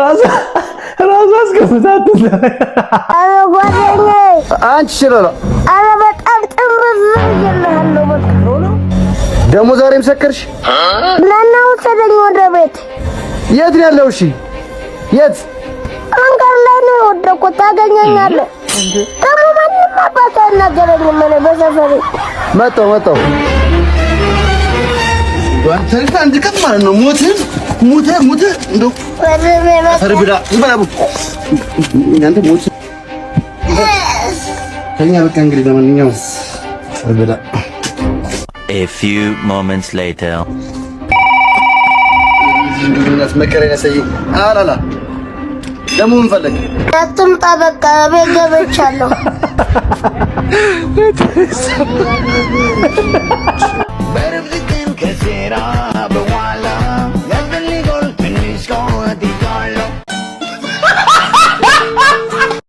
ራስ አስከፍታት ጓደኛዬ አንቺ ሽሮሮ አረ በጣም ጥምዝ ይላልው በቃ ደሞ ዛሬም ሰከርሽ ናና ወሰደኝ ወደ ቤት የት ነው ያለው እሺ የት አንቀር ላይ ነው ወደኩት ታገኘኛለህ ደግሞ ማንም አባታ ነገረኝ ምን በሰፈሬ መጣው ወንተን አንድ ቀን ማለት ነው ሙተ እንደው ፈርብዳ ይባላቡ እናንተ ሞት ከኛ በቃ እንግዲህ ለማንኛውም ፈርብዳ A few moments later እናት መከረኛ ሰይ አላላ ደሞ ምን ፈለግ አትምጣ በቃ ቤት ገብቻለሁ Better than Casera, but